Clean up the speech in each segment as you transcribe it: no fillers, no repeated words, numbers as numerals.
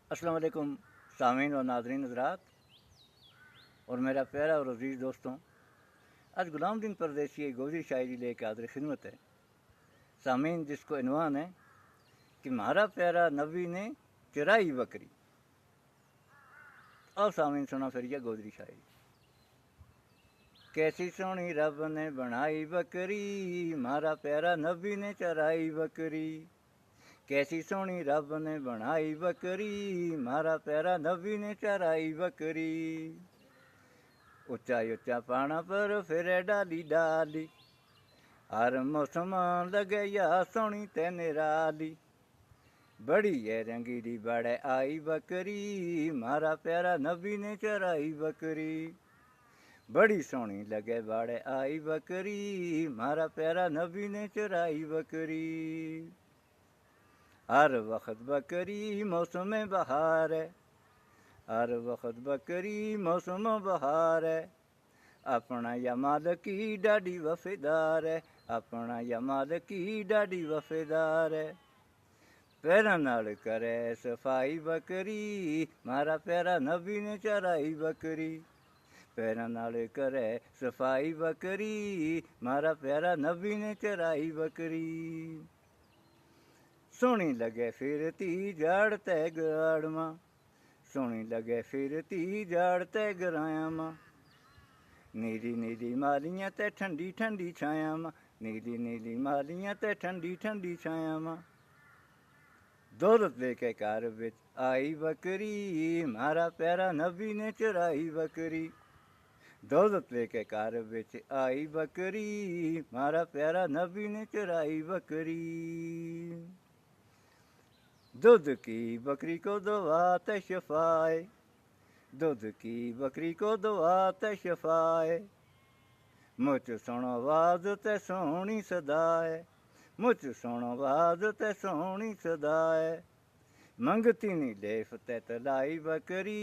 अस्सलाम वालेकुम सामीन और नाज़रीन हज़रात और मेरा प्यारा और अज़ीज़ दोस्तों। आज गुलामुद्दीन परदेसी एक गोज़ी शायरी लेके हाज़िर खिदमत है। सामीन जिसको इन्वान है कि म्हारा प्यारा नबी ने चराई बकरी। और सामीन सुना फिर यह गोज़री शायरी। कैसी सोहनी रब ने बनाई बकरी, म्हारा प्यारा नबी ने चराई बकरी। कैसी सोहनी रब ने बनाई बकरी, म्हारा प्यारा नबी ने चराई बकरी। ऊंचा ऊंचा पाना पर फिरे डाली डाली, हर मौसम लगे या सोहनी ते निराली। बड़ी है रंगीली बड़े आई बकरी, म्हारा प्यारा नबी ने चराई बकरी। बड़ी सोहनी लगे बाड़े आई बकरी, म्हारा प्यारा नबी ने चराई बकरी। हर वक्त बकरी मौसम बहार है, हर वक्त बकरी मौसम बहार है। अपना या मालकी डाडी वफेदार है, अपना या मालकी डाडी वफेदार है। पैरां नाल करे सफाई बकरी, म्हारा प्यारा नबी ने चराई बकरी। पैरां नाल करे सफाई बकरी, म्हारा प्यारा नबी ने चराई बकरी। सोहनी लगे फिरती झाड़ते गाड़ मां, सोहनी लगे फिरती झाड़ते गराया मां। नीली नीली मालियां ते ठंडी ठंडी छाया मां, नीली नीली मालियां ते ठंडी ठंडी छाया मां। दौलत लेके घर बिच आई बकरी, म्हारा प्यारा नबी ने चराई बकरी। दौलत लेके घर बिच आई बकरी, म्हारा प्यारा नबी ने चराई बकरी। दूध की बकरी को दुआत शफाए, दूध की बकरी को दुआत शफाए। मुझ सुनो आवाज ते सोहनी सदाए, मुझ सुनो आवाज ते सोहनी सदाए। मंगती नी लेफ ते तलाई बकरी,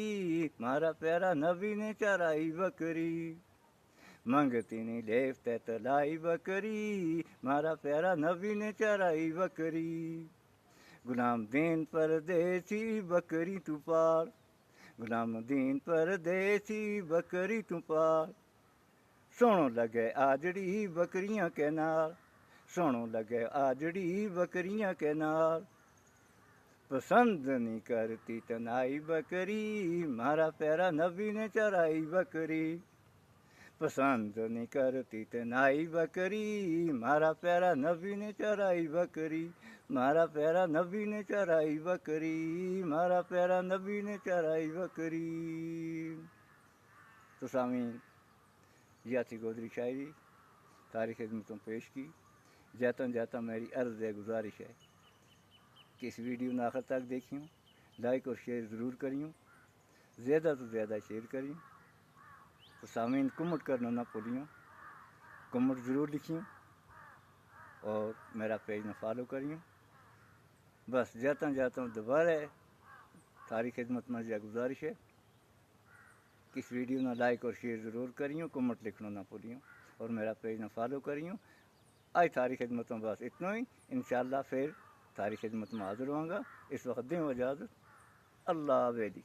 म्हारा प्यारा नबी ने चराई बकरी। मंगती नी लेफ ते तलाई बकरी, म्हारा प्यारा नबी ने चराई बकरी। गुलामुद्दीन परदेसी बकरी तू पाल, गुलामुद्दीन परदेसी बकरी तू पाल। सोहनो लगे आजड़ी बकरियां के नाल, सोहनो लगे आजड़ी बकरियां के नाल। पसंद नहीं करती तनाई बकरी, म्हारा प्यारा नबी ने चराई बकरी। पसंद नहीं करती तनाई बकरी, म्हारा प्यारा नबी ने चराई बकरी। म्हारा प्यारा नबी ने चराई बकरी, म्हारा प्यारा नबी ने चराई बकरी। तो सामीन यह थी गोदरी शायरी तारीख खिदमतों पेश की। जाता जाता मेरी अर्ज़ है गुजारिश है कि इस वीडियो ने आखिर तक देखियो, लाइक और शेयर ज़रूर करियो, ज़्यादा तो ज़्यादा शेयर करियो। तो सामीन कमेंट करना ना भूलियो, कमेंट ज़रूर लिखियो और मेरा पेज न फॉलो करियो। बस जाता जाता दोबारा तारी खिदमत में यह गुजारिश है कि इस वीडियो ना लाइक और शेयर ज़रूर करियो, कमेंट लिखना ना भूलियो और मेरा पेज न फॉलो करियो। आज तारी खिदमत में बस इतना ही, इंशाअल्लाह फिर तारी खिदमत में हाज़िर होऊंगा। इस वक्त दें इजाज़त, अल्लाह वेली।